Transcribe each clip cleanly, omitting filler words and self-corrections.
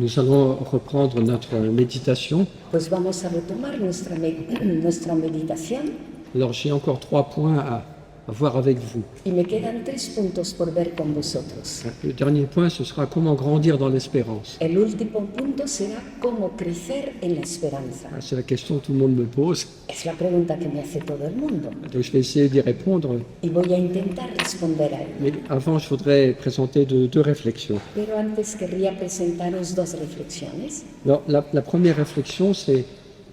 Nous allons reprendre notre méditation. Pues vamos a retomar nuestra meditación Alors j'ai encore 3 points à voir avec vous. y me quedan 3 puntos por ver con vosotros. Le dernier point, ce sera comment grandir dans l'espérance. El último punto será cómo crecer en la esperanza. C'est la question que tout le monde me pose. Es la pregunta que me hace todo el mundo Donc je vais essayer d'y répondre. y voy a intentar responder a Mais ello. avant, je voudrais présenter deux réflexions. Pero antes querría presentaros 2 reflexiones. Alors, la première réflexion, c'est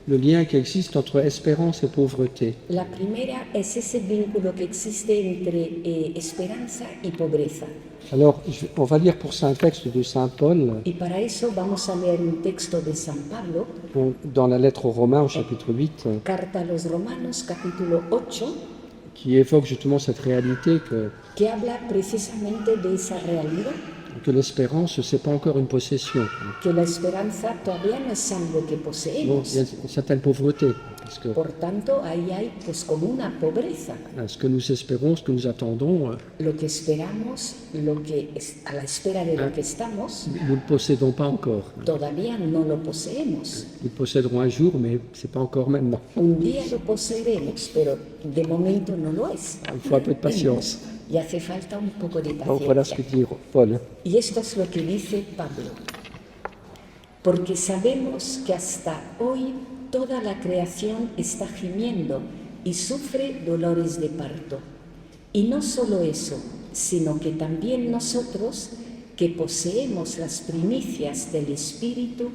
le lien qui existe entre espérance et pauvreté. La primera es ese vínculo que existe entre esperanza y pobreza. Alors, on va lire pour ça un texte de Saint Paul Y para eso vamos a leer un texto de San Pablo, dans la lettre aux Romains au chapitre 8, Carta a los Romanos, capítulo 8, qui évoque justement cette réalité que habla precisamente de esa realidad, que l'espérance, ce n'est pas encore une possession. que la esperanza todavía no es algo que Donc, poseemos. il y a une certaine pauvreté, parce que Por tanto, ahí hay pues como una pobreza. ce que nous espérons, ce que nous attendons, Lo que esperamos, a la espera de lo que estamos, nous ne le possédons pas encore. todavía no lo poseemos. Nous le posséderons un jour, mais ce n'est pas encore maintenant. Un día lo poseeremos, pero de momento no lo es. Il faut un peu de patience. Y hace falta un poco de Donc voilà ce que paciencia. dit Paul. Y esto es lo que dice Pablo. Porque sabemos que hasta hoy toda la creación está gimiendo y sufre dolores de parto. Y no solo eso, sino que también nosotros, que poseemos las primicias del Espíritu,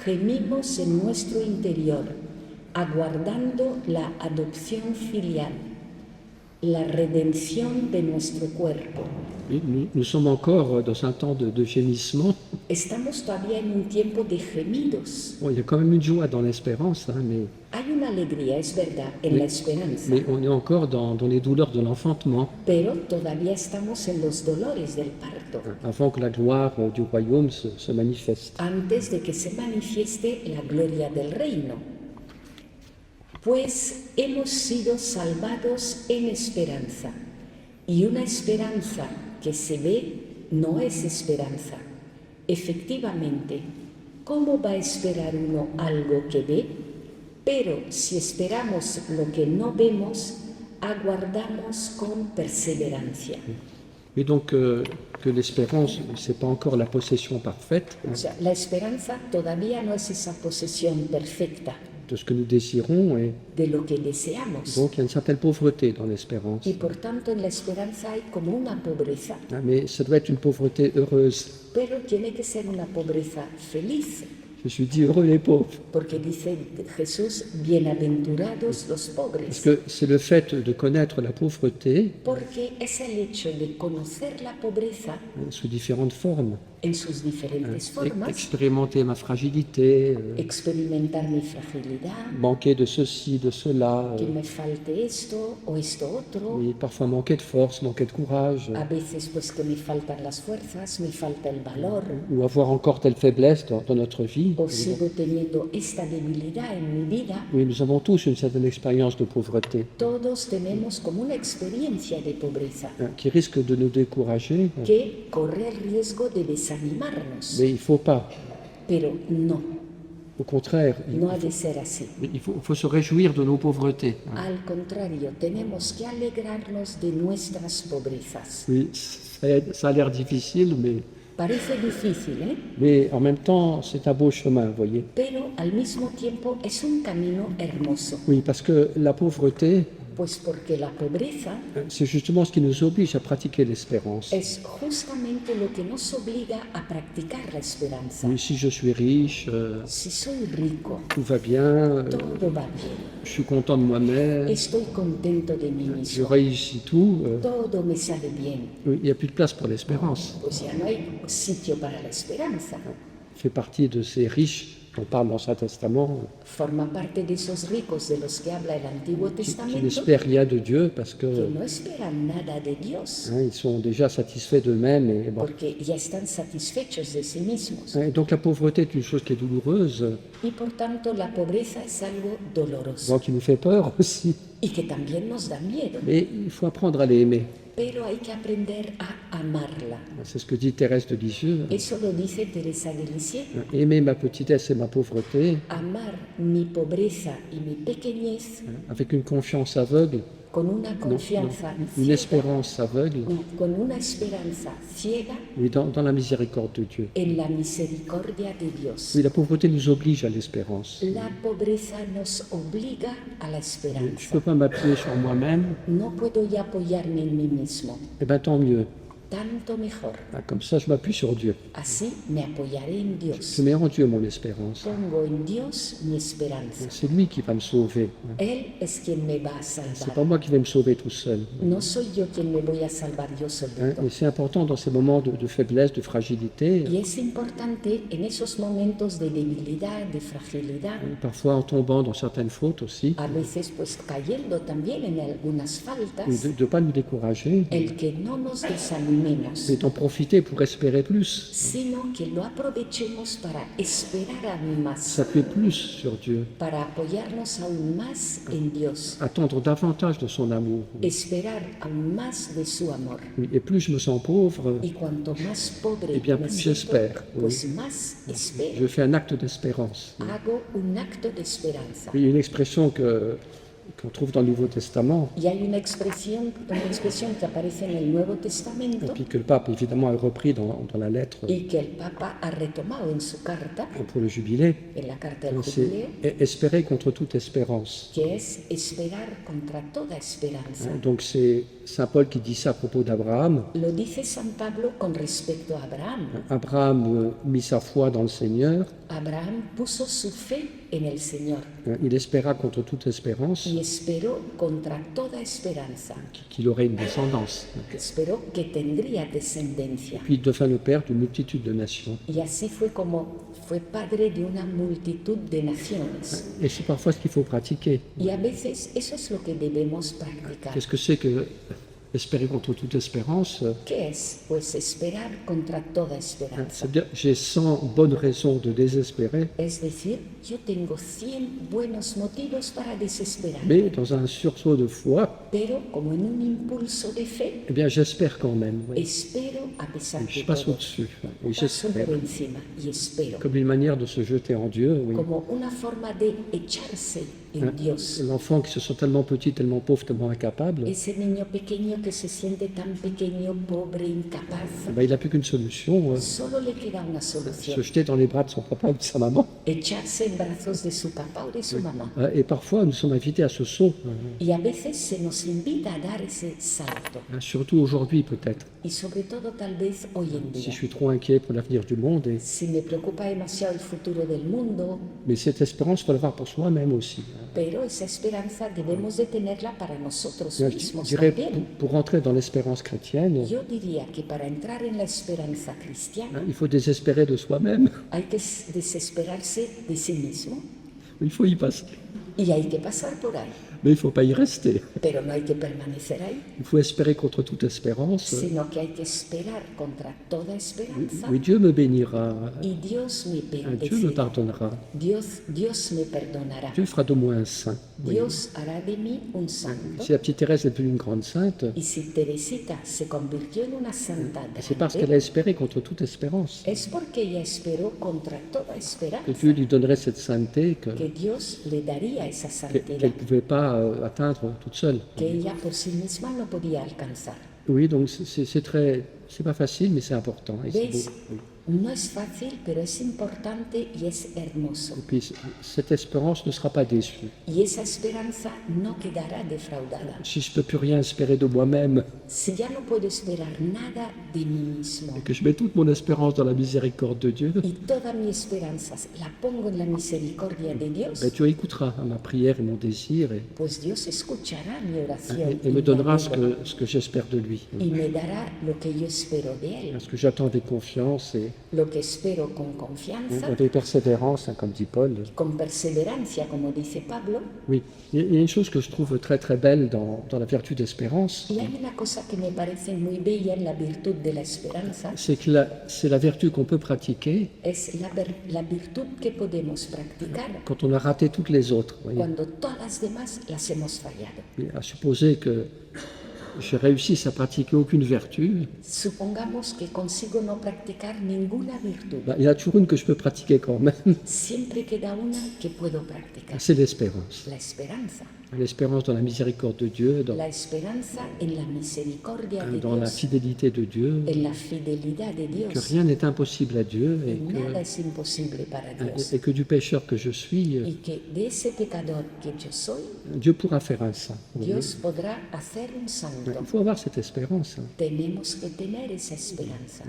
gemimos en nuestro interior, aguardando la adopción filial, la redención de nuestro cuerpo. Nous sommes encore dans un temps de gémissement. Estamos todavía en un tiempo de gemidos. Bon, il y a quand même une joie dans l'espérance, mais Hay una alegría, es verdad, en la esperanza, on est encore dans les douleurs de l'enfantement, pero todavía estamos en los dolores del parto, avant que la gloire du royaume se manifeste. antes de que se manifieste la gloria del reino. Pues hemos sido salvados en esperanza, y una esperanza que se ve no es esperanza. Efectivamente, ¿cómo va a esperar uno algo que ve? Pero si esperamos lo que no vemos, aguardamos con perseverancia. Et donc que l'espérance, ce n'est pas encore la possession parfaite O sea, la esperanza todavía no es esa posesión perfecta de ce que nous désirons, et de lo que deseamos. donc il y a une certaine pauvreté dans l'espérance. Y por tanto en la esperanza hay como una pobreza, Mais ça doit être une pauvreté heureuse. pero tiene que ser una pobreza feliz, Je suis dit heureux les pauvres, porque dice Jesús, bienaventurados los parce pobres, que c'est le fait de connaître la pauvreté porque es el hecho de conocer la pobreza sous différentes formes, en sus diferentes formas, expérimenter ma fragilité, experimentar mi fragilidad, manquer de ceci, de cela, que me falte esto o esto otro, et parfois manquer de force, manquer de courage, a veces pues que me faltan las fuerzas, me falta el valor, ou avoir encore telle faiblesse dans notre vie. o sigo teniendo esta debilidad en mi vida. Oui, nous avons tous une certaine expérience de pauvreté Todos tenemos como una experiencia de pobreza qui risque de nous décourager, que corre el riesgo de desanimarnos, mais il ne faut pas. pero no, Au contraire, no ha de ser así. il faut se réjouir de nos pauvretés. Al contrario, tenemos que alegrarnos de nuestras pobrezas. Oui, ça a l'air difficile, Parece difícil, mais en même temps, c'est un beau chemin, vous voyez. pero al mismo tiempo es un camino hermoso, Oui, parce que la pauvreté, pues porque la pobreza c'est justement ce qui nous oblige à pratiquer l'espérance. es justamente lo que nos obliga a practicar la esperanza. Oui, si je suis riche, Si soy rico, tout va bien, todo va bien, je suis content de moi-même, estoy contento de mí je mismo, réussis tout, todo me sale bien, il n'y a plus de place pour l'espérance. pues ya no hay sitio para la esperanza. Fait partie de ces riches dont parle l'Ancien Testament, Forma parte de esos ricos de los que habla el Antiguo qui Testamento, n'espèrent rien de Dieu parce que que no esperan nada de Dios, ils sont déjà satisfaits d'eux-mêmes. Et, bon. porque ya están satisfechos de sí mismos. Et donc la pauvreté est une chose qui est douloureuse, Y por tanto la pobreza es algo doloroso donc qui nous fait peur aussi. y que también nos da miedo, Mais il faut apprendre à l'aimer. pero hay que aprender a amarla. C'est ce que dit Thérèse de Lisieux. Eso lo dice Teresa de Lisieux. Aimer ma petitesse et ma pauvreté Amar mi pobreza y mi pequeñez avec une confiance aveugle, con una confianza une ciega, espérance aveugle, con una esperanza ciega oui, dans la miséricorde de Dieu. en la misericordia de Dios. Oui, la pauvreté nous oblige à l'espérance. La pobreza nos obliga a la Je ne esperanza. peux pas m'appuyer sur moi-même, No puedo ya apoyarme en mí mismo. eh bien tant mieux. Tanto mejor. Ah, comme ça, je m'appuie sur Dieu. Así me apoyaré en Je Dios. mets en Dieu mon espérance. Pongo en Dios mi esperanza. C'est lui qui va me sauver. Él es quien me va a C'est salvar. pas moi qui vais me sauver tout seul. No soy yo quien me voy a salvar yo solito. Et c'est important dans ces moments de faiblesse, de fragilité, Y es importante en esos momentos de debilidad, de fragilidad, parfois en tombant dans certaines fautes aussi, a veces pues cayendo también en algunas faltas, de ne pas nous décourager, el que no nos desanimemos, mais d'en profiter pour espérer plus, sino que lo aprovechemos para esperar aún más, s'appuyer plus sur Dieu, para apoyarnos aún más en Dios, attendre davantage de son amour. esperar aún más de su amor. Oui, et plus je me sens pauvre, Y cuanto más pobre Eh bien, me plus siento, j'espère, pues más espero. je fais un acte d'espérance. Hago un acto de esperanza. Il y a une expression qu'on trouve dans le Nouveau Testament, Y hay una expresión que aparece en el Nuevo et Testamento puis que le pape évidemment a repris dans la lettre y que el Papa ha retomado en su carta, pour le jubilé, en la carta del jubileo, c'est espérer contre toute espérance. que es esperar contra toda esperanza. Donc c'est Saint Paul qui dit ça à propos d'Abraham. Lo dice San Pablo con respecto a Abraham. Abraham mit sa foi dans le Seigneur, Abraham puso su fe en el Señor il espéra contre toute espérance y esperó contra toda esperanza. qu'il aurait une descendance. Esperó que tendría descendencia. Puis il devint le père d'une multitude de nations. Y así fue como fue padre de una multitud de naciones. Et c'est parfois ce qu'il faut pratiquer. Y a veces eso es lo que debemos practicar. Qu'est-ce que c'est que espérer contre toute espérance? ¿Qué es? Pues esperar contra toda esperanza. C'est-à-dire, j'ai 100 bonnes raisons de désespérer, Es decir, yo tengo 100 buenos motivos para desesperar, mais dans un sursaut de foi, pero como en un impulso de fe, eh bien j'espère quand même. Oui. espero a pesar Je de passe todo. au-dessus. Oui, Paso j'espère. por encima y espero. Comme une manière de se jeter en Dieu. Oui. Como una forma de echarse en Dios. L'enfant qui se sent tellement petit, tellement pauvre, tellement incapable, Ese niño pequeño que se siente tan pequeño, pobre, incapaz, eh ben, il n'a plus qu'une solution, solo le queda una se solución: jeter dans les bras de son papa ou de sa maman. echarse en brazos de su papá o de su mamá. Et parfois, nous sommes invités à ce saut, Y a veces se nos invita a dar ese salto. surtout aujourd'hui peut-être. Y sobre todo tal vez hoy en Si día. je suis trop inquiet pour l'avenir du monde, Si me preocupa demasiado el futuro del mundo, mais cette espérance, il faut l'avoir pour soi-même aussi. pero esa esperanza debemos de tenerla para nosotros Je mismos dirais, también. pour entrer dans l'espérance chrétienne, Yo diría que para entrar en la esperanza cristiana il faut désespérer de soi-même. hay que desesperarse de sí mismo Il faut y passer. y hay que pasar por ahí, Mais il ne faut pas y rester. pero no hay que permanecer ahí, Il faut espérer contre toute espérance. sino que hay que esperar contra toda esperanza. Oui, Dieu me bénira. Y Dios me Dieu me bendecirá, pardonnera. Dios me perdonará, Dieu fera de moi un saint. Oui. Dios hará de mí un santo. Si la petite Thérèse est devenue une grande sainte, Y si Teresita se convirtió en una santa c'est parce grande, qu'elle a espéré contre toute espérance. es porque ella esperó contra toda Que esperanza Dieu lui donnerait cette sainteté que Dios le daría esa qu'elle santidad ne pouvait pas atteindre toute seule. que ella por sí misma no podía alcanzar. Oui, donc c'est pas facile, mais c'est important. Et, c'est ¿Veis? beau. Oui. No es fácil, pero es importante y es hermoso. Et puis cette espérance ne sera pas déçue. Y esa esperanza no quedará defraudada. Si je ne peux plus rien espérer de moi-même, Si ya no puedo esperar nada de mí mismo et que je mets toute mon espérance dans la miséricorde de Dieu, y toda mi esperanza la pongo en la misericordia de Dios, ben, Dieu écoutera ma prière et mon désir pues Dios escuchará mi oración et y me mi donnera anhelo, ce que j'espère de lui. y me dará lo que yo espero de Él, Ce que j'attends avec confiance et lo que espero con confianza, avec persévérance, hein, comme dit Paul. con perseverancia, como dice Pablo. Oui, il y a une chose que je trouve très très belle dans la vertu d'espérance, Y hay una cosa que me parece muy bella en la virtud de la esperanza, c'est que c'est la vertu qu'on peut pratiquer es la virtud que podemos practicar quand on a raté toutes les autres. Vous voyez. cuando todas las demás las hemos fallado. Et à supposer que je réussisse à pratiquer aucune vertu, supongamos que consigo no practicar ninguna virtud. il y en a toujours une que je peux pratiquer quand même, Siempre queda una que puedo practicar. c'est l'espérance. La esperanza. L'espérance dans la miséricorde de Dieu, La esperanza en la misericordia de dans la Dios, fidélité de Dieu, en la fidelidad de que Dios. rien n'est impossible à Dieu Nada es imposible para Dios. et que du pécheur que je suis, Y que de ese pecador que yo soy, Dieu pourra faire un saint. Vous voyez. Dios podrá hacer un santo. Il faut avoir cette espérance. Tenemos que tener esa esperanza.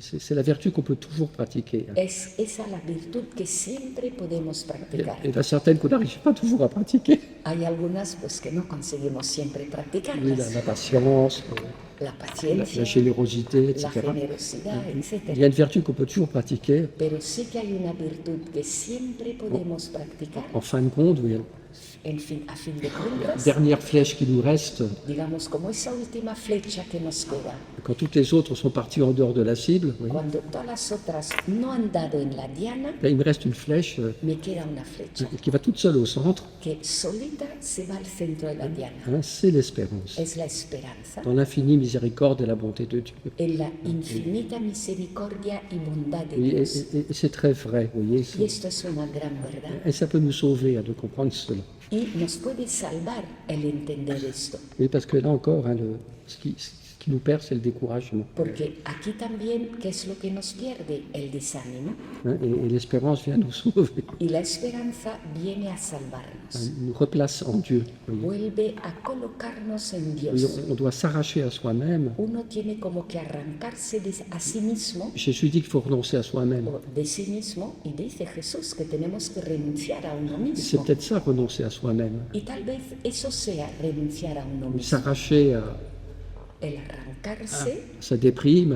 C'est la vertu qu'on peut toujours pratiquer. Es esa la virtud que siempre podemos practicar. Et il y en a certaines qu'on n'arrive pas toujours à pratiquer. Hay algunas pues que no conseguimos siempre Oui, practicarlas. la patience, La la paciencia, générosité, la etc. generosidad, Il y a etc. une vertu qu'on peut toujours pratiquer. Pero sí que hay una virtud que siempre podemos practicar. En fin de compte, oui, A fin de cuentas, dernière flèche qui nous reste, digamos, como esa última flecha que nos queda, quand toutes les autres sont parties en dehors de la cible, oui, cuando todas las otras no han dado en la diana, là, il me reste une flèche me queda una flecha qui va toute seule au centre. que solita se va al centro de la diana. Hein, c'est l'espérance. Es la esperanza Dans l'infinie miséricorde et la bonté de Dieu. en la infinita misericordia y bondad de Oui, Dios. et c'est très vrai, vous voyez. Y esto es una gran verdad. Et ça peut nous sauver de comprendre cela. Y nos puede salvar el entender esto. Oui, parce que là encore, hein, ce qui nous perd, c'est le découragement. Porque aquí también, ¿qué es lo que nos pierde? El desánimo. Hein, et l'espérance vient nous sauver, Y la esperanza viene a salvarnos. hein, nous replace en Dieu. Vous voyez. Vuelve a colocarnos en Oui, Dios. on doit s'arracher à soi-même. Uno tiene como que arrancarse a sí mismo Jésus dit qu'il faut renoncer à soi-même. o de sí mismo y dice Jesús que tenemos que renunciar a uno C'est mismo. peut-être ça, renoncer à soi-même. Y tal vez eso sea renunciar a uno mismo. S'arracher El arrancarse à sa déprime,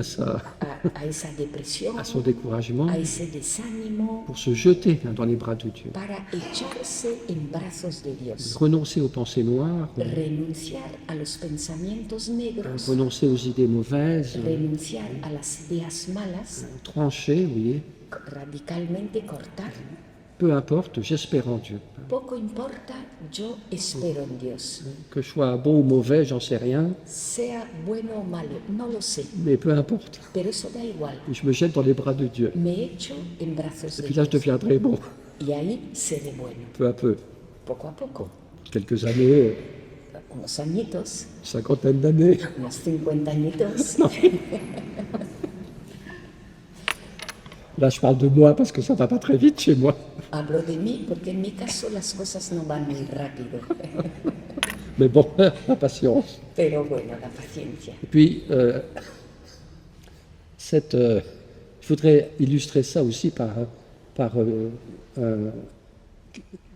a esa depresión, à son découragement, a ese desánimo, pour se jeter hein, dans les bras de Dieu. para echarse en brazos de Dios. Renoncer aux pensées noires, Renunciar a los pensamientos negros, renoncer aux idées mauvaises, renunciar a las ideas malas, trancher, vous voyez. radicalmente cortar. Peu importe, j'espère en Dieu. Poco importa, yo espero en Dios. Que je sois bon ou mauvais, j'en sais rien, Sea bueno o malo, no lo sé, mais peu importe. pero eso da igual. Je me jette dans les bras de Dieu. Me echo en brazos Et de puis là, je Dios. deviendrai bon, Y ahí seré bueno, peu à peu. poco a poco. Quelques années, Unos añitos, cinquantaine d'années. unos 50 añitos. Là, je parle de moi parce que ça va pas très vite chez moi. Hablo de mí porque en mi caso las cosas no van muy rápido. Mais bon, la patience. Pero bueno, la paciencia. Et puis, je voudrais illustrer ça aussi par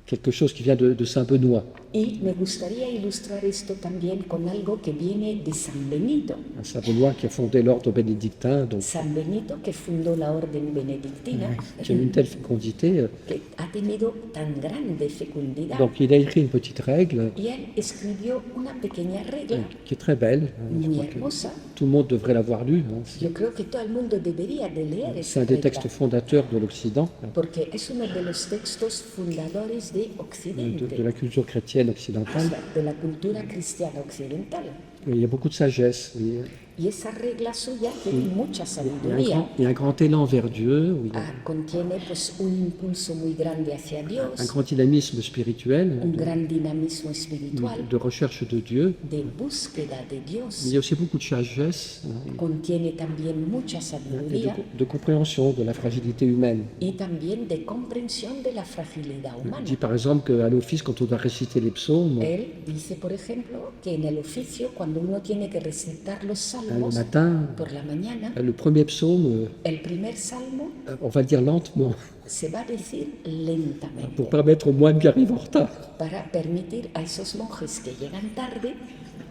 quelque chose qui vient de Saint Benoît. Y me gustaría ilustrar esto también con algo que viene de San Benito. Saint Benoît qui a fondé l'ordre bénédictin, donc, San Benito, que fundó la orden benedictina, qui a une telle fécondité. que ha tenido tan grande fecundidad. Donc, il a écrit une petite règle Y él escribió una pequeña regla qui est très belle. Je muy crois que hermosa. tout le monde devrait l'avoir lue. Yo creo que todo el mundo debería de leer C'est esa un des regla, textes fondateurs de l'Occident, porque es uno de los textos fundadores de Occidente, de la culture chrétienne occidentale. de la cultura cristiana occidental. Il y a beaucoup de sagesse. Oui. Y esa regla suya tiene mucha Il sabiduría. y a un grand élan vers Dieu, oui. Contiene pues un impulso muy grande hacia Un Dios, grand dynamisme spirituel, un gran dinamismo espiritual, de recherche de Dieu. de búsqueda de Il Dios. y a aussi beaucoup de sagesse, Contiene también mucha et sabiduría de compréhension de la fragilité humaine. y también de comprensión de la fragilidad Il humana. dit par exemple qu'à l'office, quand on doit réciter les psaumes, Él dice, por ejemplo, que en el oficio, cuando uno tiene que recitar los le salmos matin, por la mañana, le premier psaume, el primer salmo on va le dire lentement, se va a decir lentamente pour permettre aux moines qui arrivent en retard, para permitir a esos monjes que llegan tarde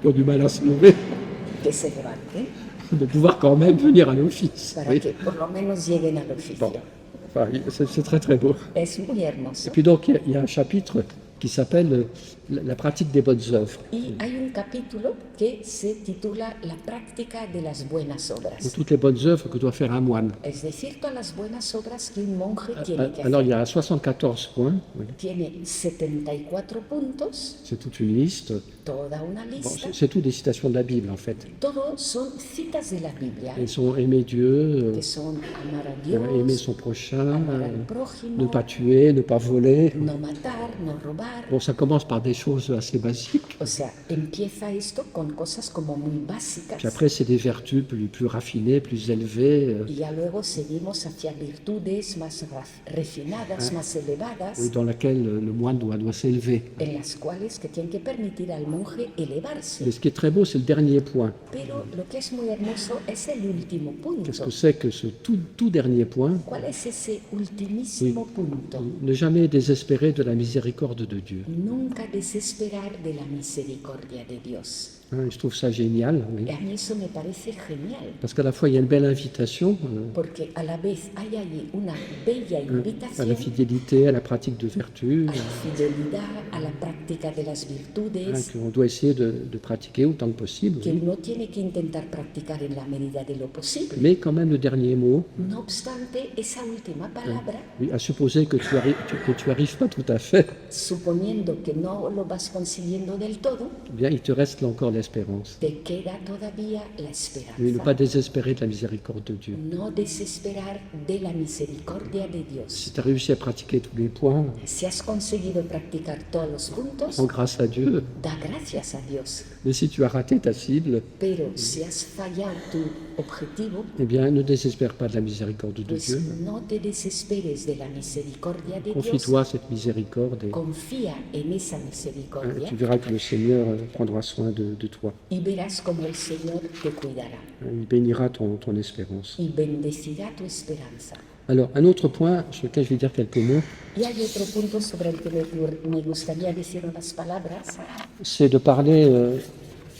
qui ont du mal à se lever, que se levanten, de pouvoir quand même venir à l'office. para Oui. que por lo menos lleguen al oficio. Bon. Enfin, c'est très très beau. Es muy hermoso. Et puis donc, il y a un chapitre qui s'appelle la pratique des bonnes œuvres. Y hay un capítulo que se titula La práctica de las buenas Donc, obras. toutes les bonnes œuvres que doit faire un moine. Es decir, todas las buenas obras que un monje tiene que Alors, il y hacer. a 74 points, oui. Tiene 74 puntos, C'est toute une liste. toda una Bon, lista. c'est toutes des citations de la Bible, en fait. Todos son citas de la Biblia, Elles sont aimer Dieu, que son amar a aimer Dios, son prochain, amar al ne prójimo, pas tuer, ne pas voler. no matar, no robar. Bon, ça commence par des choses assez basiques. O sea, empieza esto con cosas como muy Puis básicas. après, c'est des vertus plus raffinées, plus élevées, Y ya luego seguimos hacia virtudes más refinadas, más elevadas, dans lesquelles le moine doit s'élever. en las cuales que tienen que permitir al monje elevarse. Mais ce qui est très beau, c'est le dernier point. Pero lo que es muy hermoso es el último Qu'est-ce punto. que c'est que ce tout dernier point? ¿Cuál es ese ultimísimo punto? Ne jamais désespérer de la miséricorde de Dieu. Nunca desesperar de la misericordia de Dios. Hein, je trouve ça génial, oui. Y a mí eso me parece genial, Parce qu'à la fois, il y a une belle invitation porque a la vez hay allí una bella à la invitación fidélité, à la pratique de vertu, a la fidelidad, a la práctica de las virtudes, qu'on doit essayer de pratiquer autant que possible. que uno tiene que intentar practicar en la medida de lo posible. Mais quand même, le dernier mot, No obstante, esa última palabra, oui, à supposer que tu arrives pas tout à fait, suponiendo que no lo vas consiguiendo del todo, eh bien, il te reste là encore l'espérance. te queda todavía la Mais ne pas esperanza. désespérer de la miséricorde de Dieu. No desesperar de la misericordia de Dios. Si tu as réussi à pratiquer tous les points, Si has conseguido practicar todos los puntos, rends grâce à Dieu. da gracias a Dios. Mais si tu as raté ta cible, Pero si has fallado tu objetivo, eh bien, ne désespère pas de la miséricorde de pues Dieu. no te desesperes de la misericordia de Dios. Confie-toi à cette miséricorde et Confía en esa misericordia tu verras que le Seigneur prendra soin de toi. y verás como el Señor te cuidará Il bénira ton espérance. y bendecirá tu esperanza. Alors, un autre point sur lequel je vais dire quelques mots, Y hay otro punto sobre el que me gustaría decir unas palabras, c'est de parler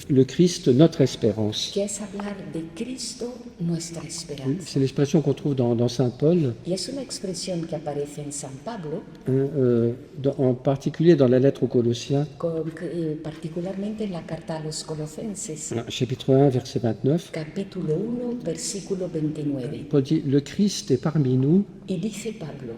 le Christ, notre espérance. que es hablar de Cristo, nuestra esperanza. C'est l'expression qu'on trouve dans Saint Paul, Y es una expresión que aparece en San Pablo, en particulier dans la lettre aux Colossiens, particularmente en la carta a los Colosenses, chapitre 1, verset 29. capítulo 1, versículo 29. Paul dit, le Christ est parmi nous, Y dice Pablo,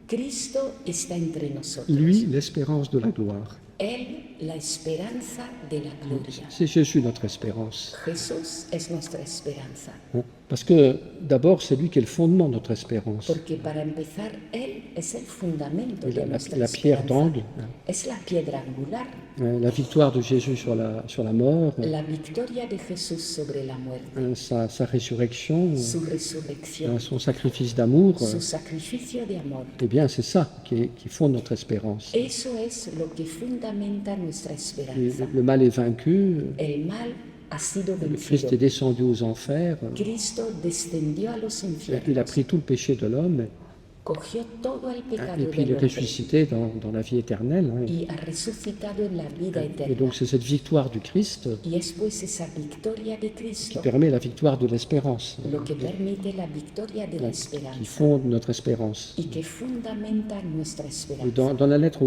Cristo está entre nosotros. lui, l'espérance de la gloire. Él, la esperanza de la gloria. C'est Jésus notre espérance. Jesús es nuestra esperanza. Hein. Parce que d'abord, c'est lui qui est le fondement de notre espérance. Porque para empezar, Él es el fundamento Et de nuestra la pierre esperanza. d'angle, Es la piedra angular, la victoire de Jésus sur la mort, la victoria de Jesús sobre la muerte, sa résurrection, su resurrección, son sacrifice d'amour, su sacrificio de amor. eh bien, c'est ça qui fonde notre espérance. Eso es lo que fundamenta nuestra Et esperanza. le mal est vaincu, El mal ha sido le Christ vencido. est descendu aux enfers, Cristo descendió a los il a infiernos, pris tout le péché de l'homme, cogió todo el et pecado puis il del est hombre ressuscité dans la vie éternelle. Hein. y ha resucitado en la vida Et eterna. donc, c'est cette victoire du Christ Y es pues esa victoria de qui Cristo permet la victoire de l'espérance, lo que permite la victoria de la qui esperanza fonde notre espérance. y que fundamenta nuestra Et esperanza. dans la lettre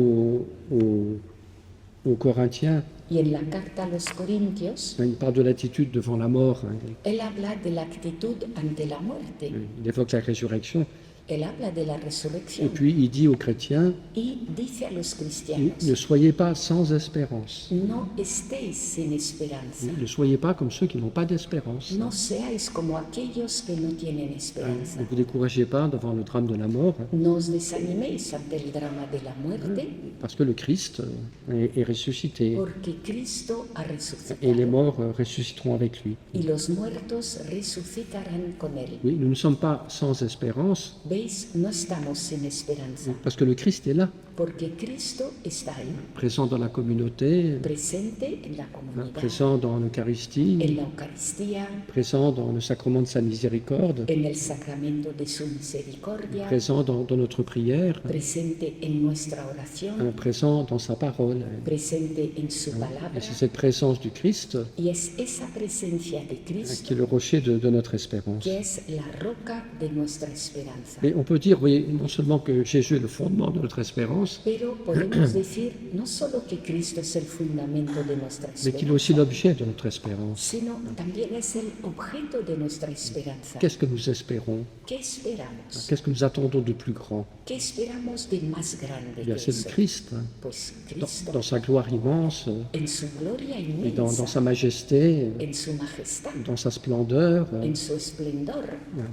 aux Corinthiens, Y en la carta a los Corintios, il parle de l'attitude devant la mort, hein. él habla de la actitud ante la muerte, Il évoque la résurrection. él habla de la Et resurrección puis il dit aux chrétiens, y dice a los ne cristianos, soyez pas sans espérance. no estéis sin esperanza, Ne soyez pas comme ceux qui n'ont pas d'espérance. no seáis como aquellos que no tienen esperanza. Ne vous découragez pas devant le drame de la mort, hein, No os desaniméis ante el drama de la muerte, parce que le Christ est ressuscité. porque Cristo ha Et les resucitado morts ressusciteront avec lui. y los muertos resucitarán con él. Oui, nous ne sommes pas sans espérance, ¿Veis? No estamos sin esperanza, parce que le Christ est là, porque Cristo está ahí, présent dans la communauté, presente en la comunidad, présent dans l'Eucharistie, en la Eucaristía, présent dans le sacrement de sa miséricorde, en el sacramento de su misericordia, présent dans notre prière, presente en nuestra oración, présent dans sa parole. presente en su Et palabra. c'est cette présence du Christ Y es esa presencia de Cristo qui est le rocher de notre espérance. que es la roca de nuestra esperanza. Et on peut dire, oui, non seulement que Jésus est le fondement de notre espérance, Pero podemos decir no solo que Cristo es el fundamento de nuestra mais qu'il est aussi esperanza, l'objet de notre espérance. sino también es el objeto de nuestra esperanza. Qu'est-ce que nous espérons? ¿Qué esperamos? Qu'est-ce que nous attendons de plus grand? ¿Qué esperamos de más grande Eh bien, que c'est le eso? Christ, hein. Pues dans, Cristo, dans sa gloire immense, en su gloria et dans inmensa, sa majesté, en su majestad, dans sa splendeur, en su esplendor,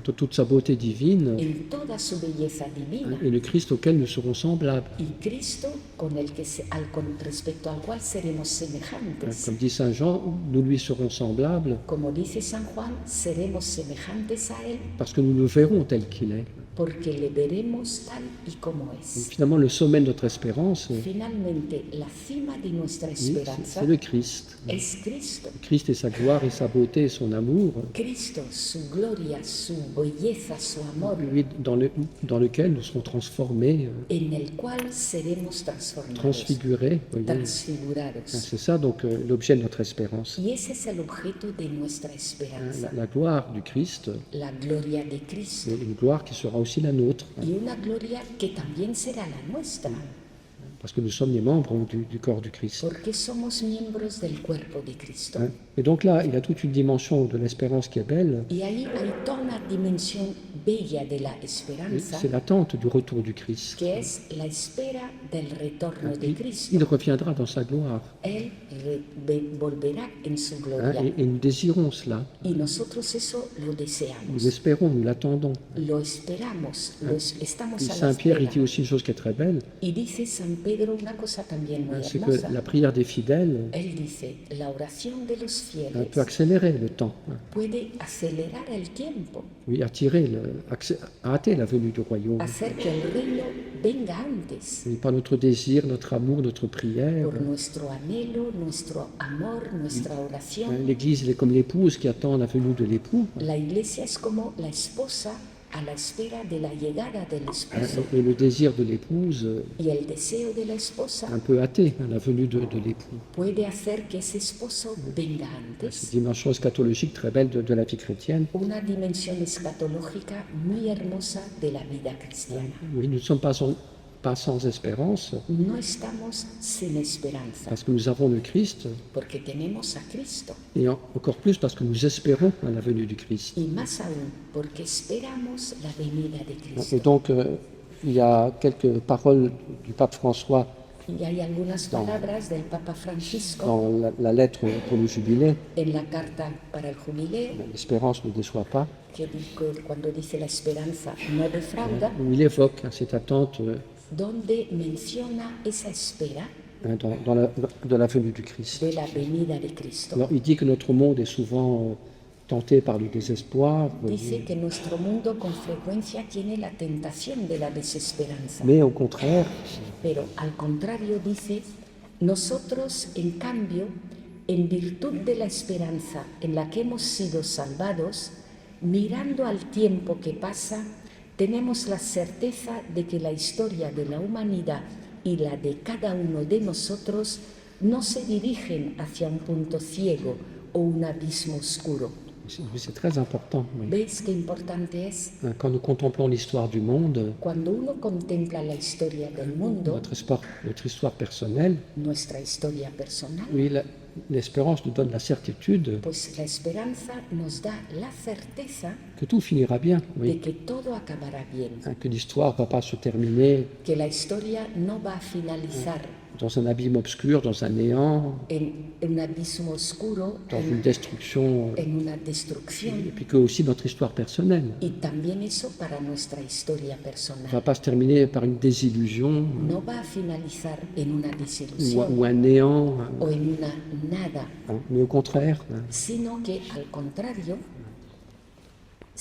de toute sa beauté divine, en toda su belleza divina. et le Christ auquel nous serons semblables. Y Cristo con el que con respecto al cual seremos semejantes. Comme dit Saint Jean, nous lui serons semblables Como dice San Juan, seremos semejantes a Él parce que nous le verrons tel qu'il est. porque le veremos tal y como Et es. finalement, le sommet de notre espérance, Finalmente, la cima de nuestra oui, esperanza c'est le Christ. es Cristo. Christ et sa gloire et sa beauté et son amour, Cristo, su gloria, su belleza, su amor, lui, dans lequel nous serons transformés, en el cual seremos transformados, transfigurés. Voyez. transfigurados. C'est ça donc l'objet de notre espérance. Y ese es el objeto de nuestra esperanza, La gloire du Christ, la gloria de Cristo. et une gloire qui sera aussi la nôtre, Y una gloria que también será la nuestra, parce que nous sommes les membres du corps du Christ. porque somos miembros del cuerpo de Cristo. Hein. Et donc là, il y a toute une dimension de l'espérance qui est belle, Y ahí hay toda una dimensión bella de la esperanza, c'est l'attente du retour du Christ. que es la espera del retorno de Cristo. Il reviendra dans sa gloire, Él volverá en su hein, gloria. et nous désirons cela. Y nosotros eso lo Nous deseamos, l'espérons, nous l'attendons. lo esperamos, estamos Et a la Saint Pierre, il espera. dit aussi une chose qui est très belle, Y dice San Pedro una cosa también muy c'est que hermosa. la prière des fidèles Él dice, la oración de los fieles peut accélérer le temps, hein. puede acelerar el tiempo, Oui, hâter la venue du royaume. hacer que el reino venga antes, Et par notre désir, notre amour, notre prière, por nuestro anhelo, nuestro amor, nuestra hein, oración. l'Église elle est comme l'épouse qui attend la venue de l'époux, La iglesia es como la esposa a la espera de la llegada del hein, esposo, et le désir de l'épouse y el deseo de la esposa un peu hâter la venue de l'époux. puede hacer que ese esposo venga C'est antes. une dimension eschatologique très belle de la vie chrétienne. Una dimensión escatológica muy hermosa de la vida cristiana. Oui, nous ne sommes pas sans espérance, No estamos sin esperanza, parce que nous avons le Christ, porque tenemos a Cristo, et encore plus parce que nous espérons à la venue du Christ. y más aún porque esperamos la venida de Et Cristo. donc, il y a quelques paroles du pape François Y hay algunas palabras del Papa Francisco dans la lettre pour le jubilé. en la carta para el jubileo, L'espérance ne déçoit pas, cuando dice la esperanza no defrauda, où il évoque cette attente donde menciona esa espera de la venue du Christ. de la venida de Cristo. Alors, il dit que notre monde est souvent tenté par le désespoir, Dice que nuestro mundo con frecuencia tiene la tentación de la desesperanza, mais au contraire, pero al contrario dice, nosotros en cambio, en virtud de la esperanza en la que hemos sido salvados, mirando al tiempo que pasa, tenemos la certeza de que la historia de la humanidad y la de cada uno de nosotros no se dirigen hacia un punto ciego o un abismo oscuro. c'est très important. Oui. ¿Veis qué importante es? Quand nous contemplons l'histoire du monde, Cuando uno contempla la historia del mundo, notre histoire personnelle, nuestra historia personal, oui, l'espérance nous donne la certitude pues la esperanza nos da la certeza que tout finira bien, de oui, que todo acabará bien, que l'histoire ne va pas se terminer que la historia no va a finalizar dans un abîme obscur, dans un néant, en un abismo oscuro, dans une destruction, en una destrucción, et puis que aussi notre histoire personnelle y también eso para nuestra historia ne va personal. pas se terminer par une désillusion No va a finalizar en una ou desilusión un néant, o en una nada, mais au contraire, sino que al contrario,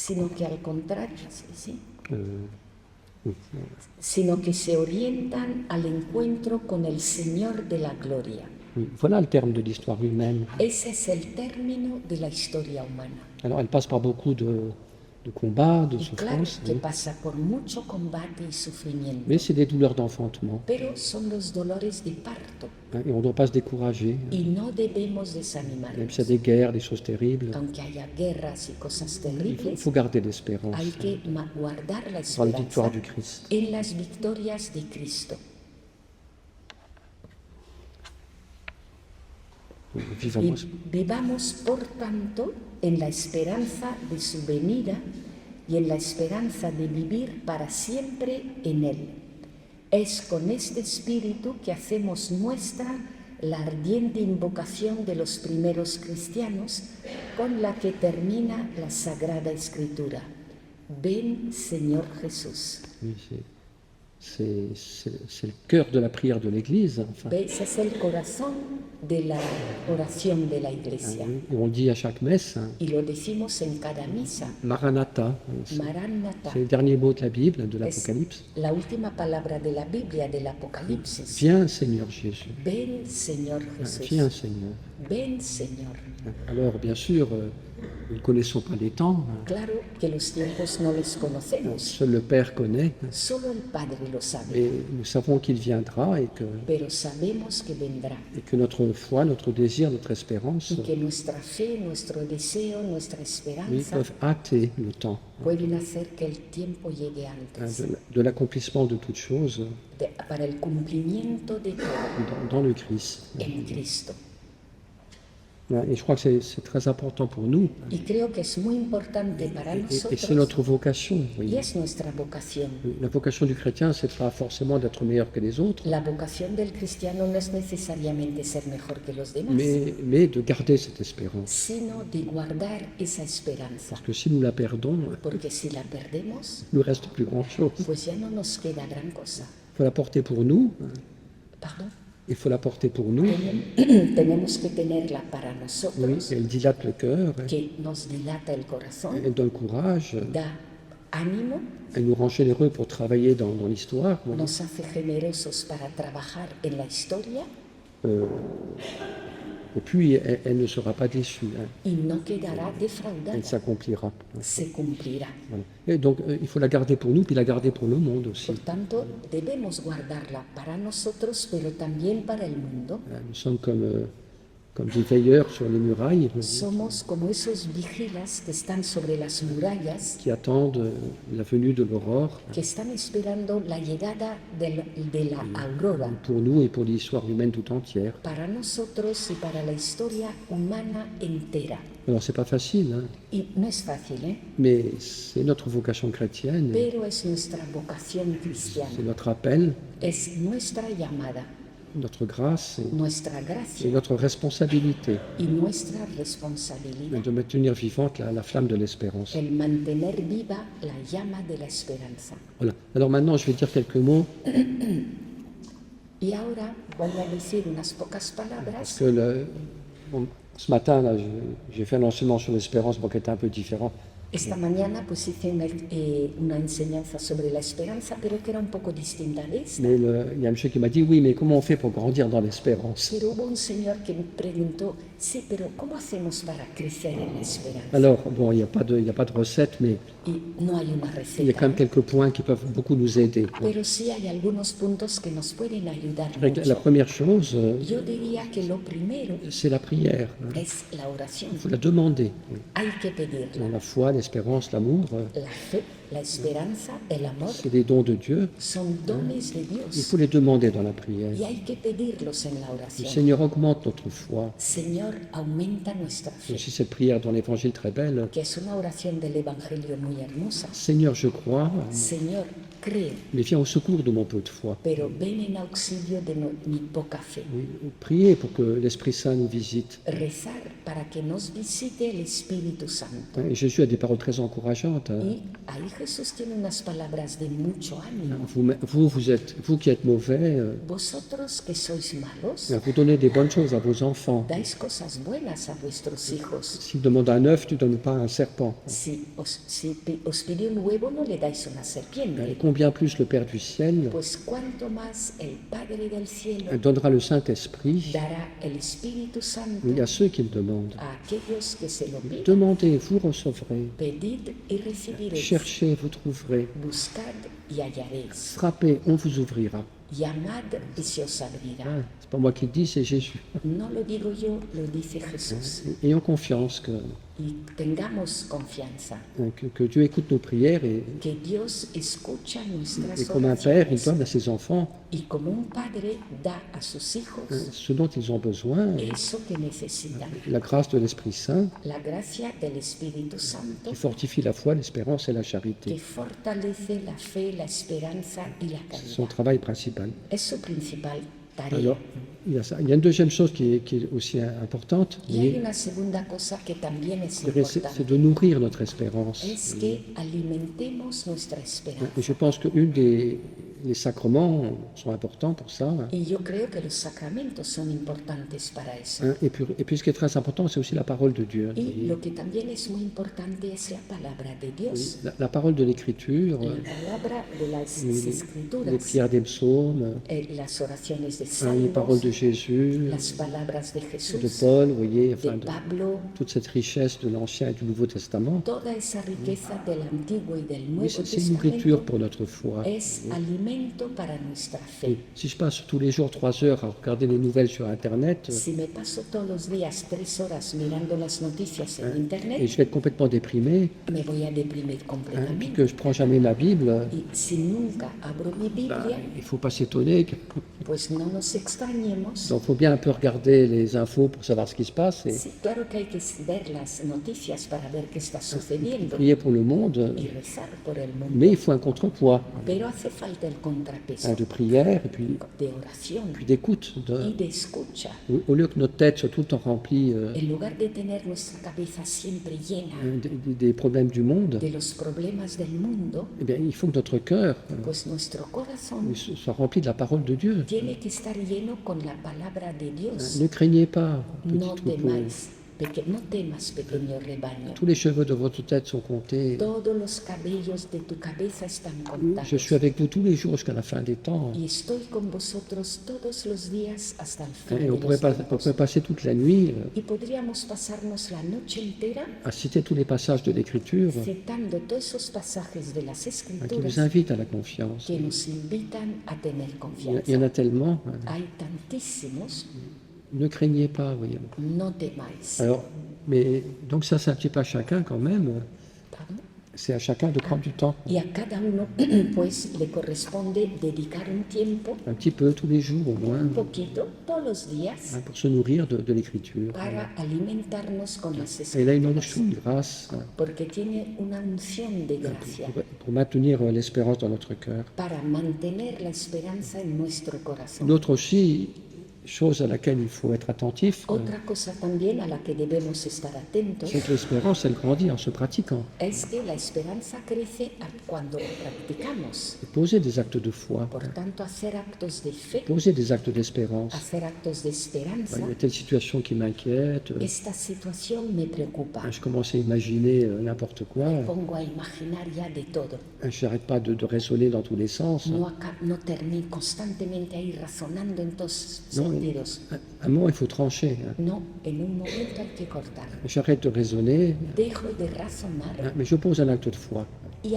sí, sí, oui, sino que se orientan al encuentro con el Señor de la gloria. oui, voilà le terme de l'histoire humaine. Ese es el término de la historia humana. Alors elle passe par beaucoup de de combats, de Y claro souffrances, que pasa por mucho combate y sufrimiento, mais c'est des douleurs d'enfantement. pero son los dolores de parto Et on ne doit pas se décourager, y no debemos même s'il y desanimarnos. a des guerres, des choses terribles. Aunque haya guerras y cosas Il terribles, faut garder l'espérance hay que guardar la dans la victoire esperanza du Christ. en las victorias de Cristo. Y Vivamos. vivamos, por tanto, en la esperanza de su venida y en la esperanza de vivir para siempre en Él. Es con este espíritu que hacemos nuestra la ardiente invocación de los primeros cristianos con la que termina la Sagrada Escritura. Ven, Señor Jesús. Oui, c'est le cœur de la prière de l'Église. Enfin. Ese es el corazón de la oración de la Iglesia. Et on le dit à chaque messe, hein, Y lo decimos en cada misa. Maranatha. Maranatha. C'est le dernier mot de la Bible, de Es l'Apocalypse. la última palabra de la Biblia, del Apocalipsis. Viens, Seigneur Jésus. Ven, Señor Jesús. Viens, Seigneur. Ven, Señor. Alors, bien sûr, nous ne connaissons pas les temps. Claro que los tiempos no les conocemos. Seul le Père connaît. Solo el Padre lo sabe. Mais nous savons qu'il viendra et Pero sabemos que vendrá. que notre foi, notre désir, notre espérance, Y que nuestra fe, nuestro deseo, nuestra oui, esperanza peuvent hâter le temps pueden hacer que el tiempo llegue hein, antes. de l'accomplissement de toutes choses Para el cumplimiento de todo dans le Christ. en Cristo. Et je crois que c'est très important pour nous. Y creo que es muy importante para Et c'est nosotros notre vocation. y Oui. es nuestra vocación. La vocation du chrétien, c'est pas forcément d'être meilleur que les autres, La vocación del cristiano no es necesariamente ser mejor que los demás, mais de garder cette espérance. sino de guardar esa esperanza. Parce que si nous la perdons, Porque si la perdemos, il ne nous reste plus grand-chose. pues ya no nos queda gran cosa. Il faut la porter pour nous. Pardon. Il faut la porter pour nous. Tenemos que tenerla para Oui, nosotros, elle dilate le cœur, que nos dilata el corazón, elle donne courage, da ánimo, elle nous rend généreux pour travailler dans l'histoire. nos hace generosos para trabajar en la historia Et puis, elle ne sera pas déçue. Hein. y no quedará defraudada, Elle s'accomplira. se cumplirá. Voilà. Et donc, il faut la garder pour nous, puis la garder pour le monde aussi. Por tanto, debemos guardarla para nosotros, pero también para el mundo. Nous sommes comme des veilleurs sur les murailles Somos como esos vigilas que están sobre las murallas, qui attendent la venue de l'aurore que están esperando la llegada de la aurora pour nous et pour l'histoire humaine tout entière. para nosotros y para la historia humana entera. Alors, c'est pas facile, hein, Y no es fácil, ¿eh? mais c'est notre vocation chrétienne, Pero es nuestra vocación c'est cristiana, notre appel, es nuestra llamada, notre grâce nuestra et gracia notre responsabilité y nuestra responsabilidad, de maintenir vivante la flamme de l'espérance. el mantener viva la llama de la esperanza. Voilà. Alors maintenant, je vais dire quelques mots, Y ahora voy a decir unas pocas parce palabras. que ce matin, là, j'ai fait un enseignement sur l'espérance, bon, qui était un peu différent. Esta mañana pues hice una enseñanza sobre la esperanza, pero que era un poco distinta de esta. Mais il y a un monsieur qui m'a dit, oui, mais comment on fait pour grandir dans l'espérance? Pero hubo un señor que me preguntó, sí, pero ¿cómo hacemos para crecer en la esperanza? Alors, bon, il n'y a pas de recette, mais Y no hay una il y a quand receta, même quelques points qui peuvent beaucoup nous aider. pero sí hay algunos puntos que nos pueden ayudar La mucho. première chose, Yo diría que lo primero c'est la prière. es la oración. Il faut la demander. Hay que pedirla. La foi, l'espérance, l'amour, La fe, la esperanza, el amor c'est des dons de Dieu. son dones de Il Dios faut les demander dans la prière. y hay que pedirlos en la Le oración. Seigneur augmente notre foi. Señor, aumenta nuestra C'est fe, aussi cette prière dans l'Évangile très belle. que es una oración del Evangelio muy hermosa. Seigneur, je crois, Señor, creo, mais viens au secours de mon peu de foi. pero ven en auxilio de mi poca fe. Oui, priez pour que l'Esprit Saint nous visite. Rezar para que nos visite el Espíritu Santo. Et Jésus a des paroles très encourageantes. Y ahí Jesús tiene unas palabras de mucho ánimo. Vous qui êtes mauvais, Vosotros que sois malos, vous donnez des bonnes choses à vos enfants. dais cosas buenas a vuestros hijos. S'ils demandent un œuf, tu ne donnes pas un serpent. Si os pide un huevo, no le dais una serpiente. combien plus le Père du ciel pues cuanto más el Padre del cielo donnera le Saint-Esprit dará el Espíritu Santo à ceux qui le demandent. a aquellos que se lo pidan. Demandez, vous recevrez. Pedid y recibiréis. Cherchez, vous trouverez. Buscad y hallaréis. Frappez, on vous ouvrira. Llamad y se os abrirá. Ah, c'est pas moi qui le dis, c'est Jésus. No lo digo yo, lo dice Jesús. Ayons confiance Y tengamos confianza que Dieu écoute nos prières que Dios escucha et nuestras comme un père, il oraciones donne à ses enfants y como un padre da a sus hijos ce dont ils ont besoin, eso que necesitan. la grâce de l'Esprit Saint La gracia del Espíritu Santo qui fortifie la foi, l'espérance et la que charité. fortalece la fe, la esperanza y la C'est son caridad. travail principal. Es su principal tarea. Alors, il y a ça. Il y a une deuxième chose qui est aussi importante, Y hay una segunda cosa que también es c'est importante, de nourrir notre espérance. es que alimentemos nuestra Et esperanza. je pense que les sacrements sont importants pour ça. Y yo creo que los sacramentos son importantes para eso. Et puis ce qui est très important, c'est aussi la parole de Dieu. Y lo que también es muy importante es la palabra de Dios, La parole de l'Écriture, la palabra de las les escrituras, prières des psaumes, las oraciones de les paroles salmos, de Jésus, las palabras de de Jesús, Paul, vous voyez, de enfin, Pablo, toute cette richesse de l'Ancien et du Nouveau Testament. toda esa riqueza del Antiguo y del Oui, Nuevo c'est une nourriture Testamento pour notre foi. es alimento para nuestra fe. Si je passe tous les jours 3 heures à regarder les nouvelles sur Internet, Si me paso todos los días 3 horas mirando las noticias en et Internet, je vais être complètement déprimé, me voy a deprimir puis completamente. que je prends jamais ma Bible, Y si nunca abro mi Biblia, il faut pas s'étonner. pues no nos extrañemos. Donc, il faut bien un peu regarder les infos pour savoir ce qui se passe et Sí, claro que hay que ver las noticias para ver qué está sucediendo prier pour le monde. y rezar por el mundo. Mais il faut un contrepoids Pero hace falta el contrapeso de prière et puis de oración d'écoute. y de escucha. Au lieu que notre tête soit tout le temps remplie En lugar de tener nuestra cabeza siempre llena des problèmes du monde, de los problemas del mundo, eh bien, il faut que notre cœur pues nuestro corazón soit rempli de la parole de Dieu. tiene que estar lleno con la palabra de Dios. Ne craignez pas, petit No troupeau. temáis, no temas, pequeño rebaño. Tous les cheveux de votre tête sont comptés. Todos los cabellos de tu cabeza están Je suis contados. avec vous tous les jours jusqu'à la fin des temps. Y estoy con vosotros todos los días hasta el fin Et de on pourrait, los on tiempos. pourrait passer toute la nuit Y podríamos pasarnos la noche entera à citer tous les passages de l'Écriture citando todos esos pasajes de las qui nous Escrituras invitent à la confiance. que nos invitan a tener Il y en confianza. a tellement. Hay tantísimos, Ne craignez pas, voyez. no temáis. Alors, mais donc ça, c'est un petit peu à chacun quand même. Pardon. C'est à chacun de prendre du temps, Y a cada uno, pues, le corresponde dedicar un tiempo, un petit peu tous les jours au moins, un poquito, todos los días, pour se nourrir de l'Écriture. para alimentarnos con las Et là, une onction Escrituras, de grâce porque tiene una unción de gracia pour maintenir l'espérance dans notre cœur. para mantener la esperanza en nuestro corazón. Une autre aussi, chose à laquelle il faut être attentif, Otra cosa también a la que debemos estar atentos c'est que l'espérance, elle grandit en se pratiquant. es que la esperanza crece cuando practicamos. Poser des actes de foi, Por tanto, hacer actos de fe, poser des actes d'espérance. hacer actos de esperanza. Il y a telle situation qui m'inquiète, Esta situación me preocupa. je commence à imaginer n'importe quoi, Pongo a imaginar ya de todo. je n'arrête pas de raisonner dans tous les sens. No termino constantemente ahí razonando en todos Non, sentidos. À un moment, il faut trancher. No, en un momento hay que cortar. J'arrête de raisonner, Dejo de razonar mais je pose un acte de foi. y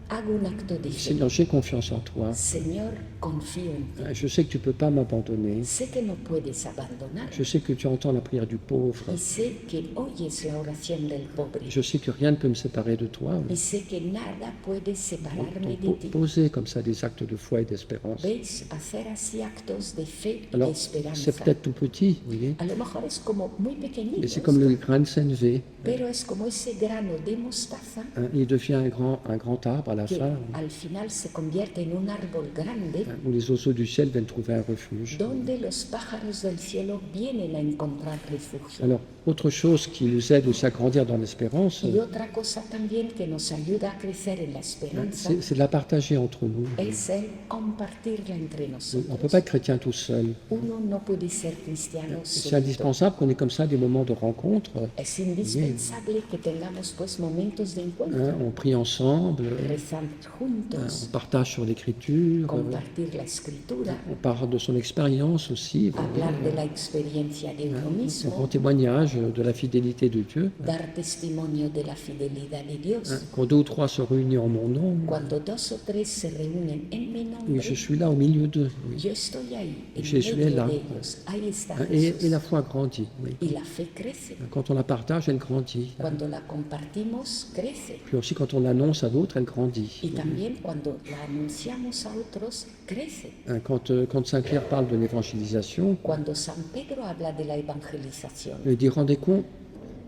hago un acto de fe. Seigneur, j'ai confiance en toi. Señor, confío en ti. Je sais que tu ne peux pas m'abandonner. Sé que no puedes abandonar Je sais que tu entends la prière du pauvre. y sé que oyes la oración del pobre Je sais que rien ne peut me séparer de toi. y sé que nada puede separarme de Donc, ti. poser comme ça des actes de foi et d'espérance. ¿Veis? Hacer así actos de fe y de Alors, esperanza. c'est peut-être tout petit, vous voyez, A lo mejor es como muy mais pequeñito, c'est comme le grain de sénévé. pero es como ese grano de mostaza Il devient un grand arbre à la que fin, al final se convierte en un árbol grande où les oiseaux du ciel viennent trouver un refuge. donde los pájaros del cielo vienen a encontrar refugio. Alors, autre chose qui nous aide aussi à grandir dans l'espérance, Y otra cosa también que nos ayuda a crecer en la esperanza c'est de la partager entre nous. es el compartirla entre On ne nosotros. peut pas être chrétien tout seul. Uno no puede ser cristiano C'est solito. indispensable qu'on ait comme ça des moments de rencontre. Es indispensable que tengamos pues momentos de encuentro. On prie ensemble, rezar on juntos, partage sur l'écriture, compartir la escritura, on parle de son expérience aussi, vous voyez, hablar de la experiencia de uno on rend mismo, témoignage de la fidélité de Dieu. dar testimonio de la fidelidad de Dios. Quand 2 ou 3 sont réunis en mon nom, Cuando 2 o 3 se reúnen en mi oui, nombre, je suis là au milieu d'eux. Oui. yo estoy ahí, en Jésus est medio là. de ellos. Ahí está Et Jesús. la foi grandit. Oui. Y la fe crece. Quand on la partage, elle grandit. Cuando la compartimos, crece. Puis aussi quand on l'annonce à d'autres, elle grandit. Y también cuando la anunciamos a otros, crece. Quand Saint Pierre parle de l'évangélisation, Cuando San Pedro habla de la evangelización, il dit rendez compte,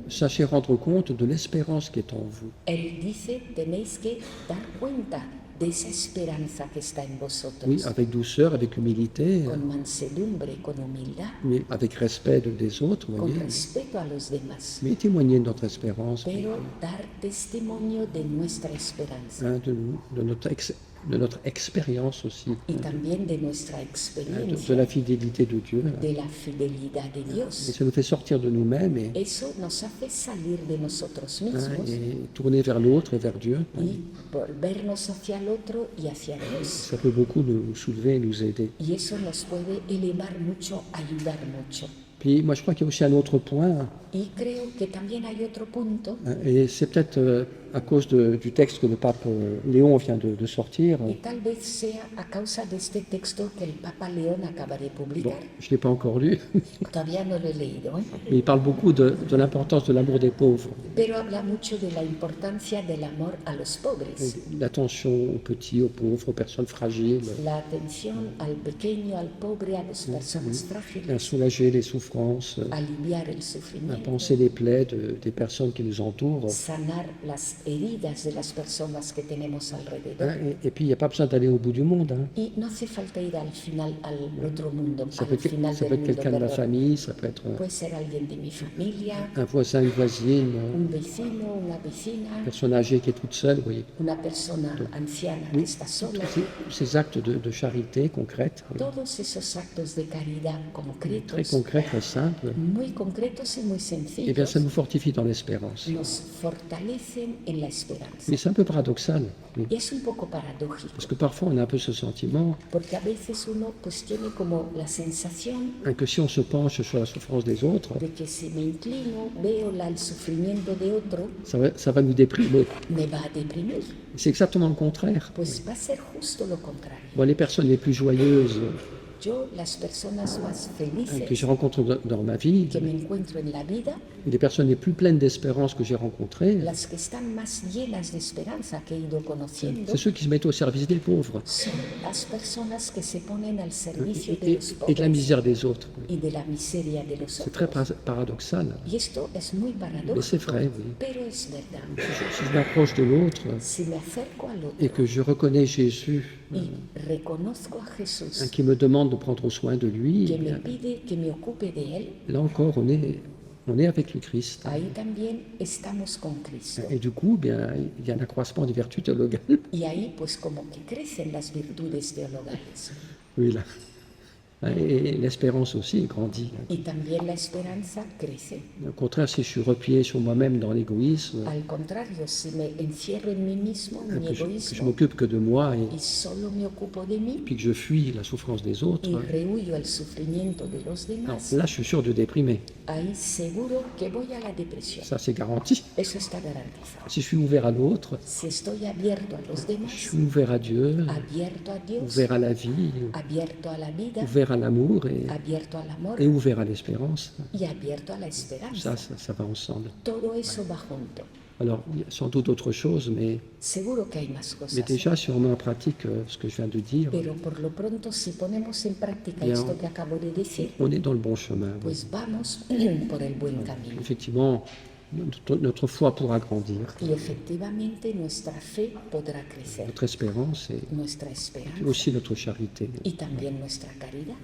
sachez rendre compte de l'espérance qui est en vous. él dice, tenéis que dar cuenta de esa esperanza que está en vosotros. Oui, avec douceur, avec humilité, Con mansedumbre, con humildad, mais avec respect des autres, vous con voyez. respeto a los demás. Mais témoigner de notre espérance, Pero dar testimonio de nuestra esperanza hein, de notre expérience aussi, y también de nuestra de experiencia, la fidélité de Dieu. de la fidelidad de Et Dios. ça nous fait sortir de nous-mêmes Eso nos hace salir de nosotros hein, mismos et tourner vers l'autre et vers Dieu. y volvernos hacia el otro y hacia Dios. Ça peut beaucoup nous soulever et nous aider. Y eso nos puede elevar mucho, ayudar mucho. Puis moi je crois qu'il y a aussi un autre point, Y creo que también hay otro punto, hein, et c'est peut-être à cause du texte que le pape Léon vient de sortir. y tal vez sea a causa de este texto que el Papa León acaba de Bon, publicar. je ne l'ai pas encore lu, Todavía no lo he leído, ¿eh? mais il parle beaucoup de l'importance de l'amour des pauvres, Pero habla mucho de la importancia del amor a los pobres, l'attention aux petits, aux pauvres, aux personnes fragiles, la atención al pequeño, al pobre, a las personas à frágiles, soulager les souffrances, aliviar el à sufrimiento, penser les plaies des personnes qui nous entourent. sanar las heridas de las personas que tenemos alrededor. Hein, et puis il n'y a pas besoin d'aller au bout du monde. Hein. Y no hace falta ir al final, al otro mundo, Ça peut al final être del mundo, quelqu'un de ma perdón. famille, ça peut être Puede ser alguien de mi familia, un voisin, une voisine, un vecino, una vecina, une personne âgée qui est toute seule. Vous voyez. una persona anciana que está sola. Ces actes de charité concrètes, Todos esos actos de caridad très concretos, concrets, très simples, muy concretos y muy eh bien sencillos, ça nous fortifie dans l'espérance. nos fortalecen en la esperanza. Mais c'est un peu paradoxal, oui, Y es un poco paradójico, parce que parfois on a un peu ce sentiment porque a veces uno pues tiene como la sensación hein, que si on se penche sur la souffrance des autres, de que si me inclino, veo el sufrimiento de otro, ça va nous déprimer. me va a deprimir. C'est exactement le contraire. Pues va a ser justo lo contrario. Bon, les personnes les plus joyeuses Yo, las personas más que felices j'ai rencontrées dans ma vie, que me encuentro en la vida, les personnes les plus pleines d'espérance que j'ai rencontrées, las que están más llenas de esperanza que he ido conociendo, c'est ceux qui se mettent au service des pauvres son las personas que se ponen al servicio de et, los et de la pobres misère des autres. y de la miseria de los C'est très otros. paradoxal, Y esto es muy mais c'est paradójico, vrai, oui. pero es verdad. Si je m'approche de l'autre Si me acerco al otro et que je reconnais Jésus y reconozco a hein, Jesús qui me demande de prendre soin de lui, que eh me bien, pide que me ocupe de él, là encore on est avec le Christ. ahí también estamos con Cristo. Et du coup, bien, il y a un accroissement des vertus théologales. Y ahí pues como que crecen las virtudes teologales. Oui, là. Et l'espérance aussi grandit. Y también la esperanza crece. Au contraire, si je suis replié sur moi-même dans l'égoïsme, Al contrario, si me encierro en mí mismo, en mi que je egoísmo, m'occupe que de moi y solo me ocupo de mí puis que je fuis la souffrance des autres, y rehuyo el sufrimiento de los alors demás, là, je suis sûr de déprimer. ahí seguro que voy a la depresión. Ça, c'est garanti. Eso está garantizado. Si je suis ouvert à l'autre, Si estoy abierto a los je demás, suis ouvert à Dieu, abierto a Dios, ouvert à la vie, abierto a la vida, ouvert à l'amour abierto al amor et ouvert à l'espérance. y abierto a la esperanza. Ça va ensemble. Todo eso va junto. Alors, il y a sans doute autre chose, mais Seguro que hay más mais cosas. déjà, si on met en pratique ce que je viens de dire, Pero por lo pronto, si ponemos en práctica Bien. esto que acabo de decir, on est dans le bon chemin. Oui. pues vamos por el buen camino. Effectivement, notre foi pourra grandir, Y efectivamente nuestra fe podrá crecer, notre espérance et nuestra esperanza aussi notre charité. y también nuestra caridad.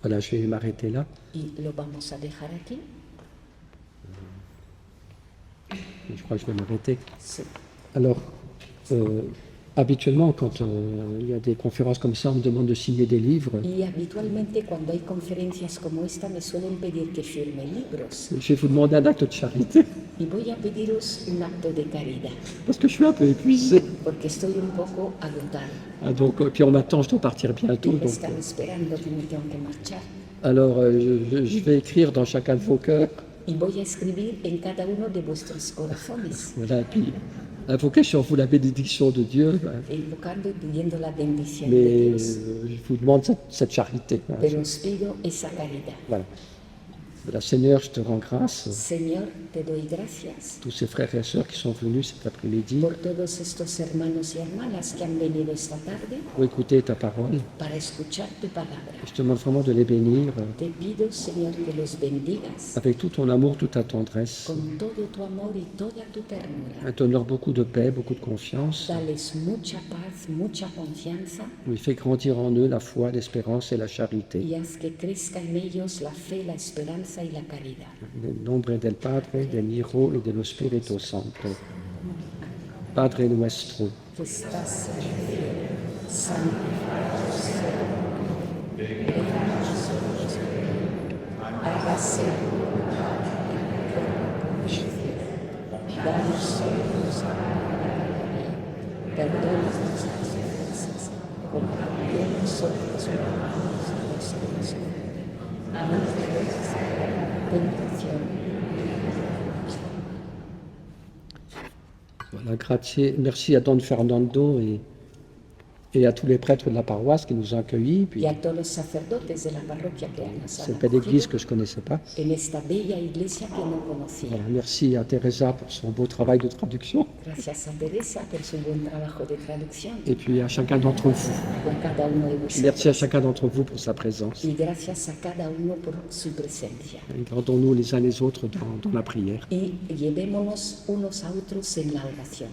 Voilà, je vais m'arrêter là. Y lo vamos a dejar aquí. Je crois que je vais m'arrêter. Sí. Alors, Habituellement, quand il y a des conférences comme ça, on me demande de signer des livres. Y habitualmente cuando hay conferencias como esta me suelen pedir que firme libros Je vais vous demander un acte de charité, y voy a pediros un acto de caridad parce que je suis un peu épuisé. porque estoy un poco agotada Ah, donc, puis on m'attend, je dois partir bientôt. y me Donc, están esperando que me tengo que marchar. alors, je vais écrire dans chacun de vos cœurs. Y voy a escribir en cada uno de vuestros corazones, Voilà, et puis invoquer sur vous la bénédiction de Dieu. invocando y pidiendo la bendición Mais de Dios. je vous demande cette charité. Voilà. Pero os pido esa caridad. Voilà. Voilà, Seigneur, je te rends grâce. Señor, te doy gracias Tous ces frères et sœurs qui sont venus cet après-midi por todos estos hermanos y hermanas que han venido esta tarde pour écouter ta parole. para escuchar tu palabra. Je te demande vraiment de les bénir Te pido, Señor, que los bendigas avec tout ton amour, toute ta tendresse. con todo tu amor y toda tu ternura. Donne-leur beaucoup de paix, beaucoup de confiance. Dales mucha paz, mucha confianza Oui, fais grandir en eux la foi, l'espérance et la charité. y haz que crezca en ellos la fe, la esperanza y la caridad. Nel nombre del Padre, del Hijo y dello Spirito Santo. Padre nuestro, Que estás en el cielo, santificado sea tu nombre. Hágase tu voluntad en la tierra como en el cielo. Danos hoy nuestro pan cada día. Perdona nuestras ofensas, como también nosotros perdonamos a los que nos ofenden. No nos dejes caer en la tentación. voilà, merci à Don Fernando et à tous les prêtres de la paroisse qui nous ont accueillis. Puis Y a todos los sacerdotes de la parroquia que nos han cette belle église acogido que je ne connaissais pas. en esta bella iglesia que no conocía. Voilà, merci à Teresa pour son beau travail de traduction. Gracias a Teresa por su buen trabajo de traducción Et puis à chacun d'entre vous. con cada uno de Merci à vosotros. chacun d'entre vous pour sa présence. Y gracias a cada uno por su presencia. Et gardons-nous les uns les autres dans la prière. Y llevémonos unos a otros en la oración.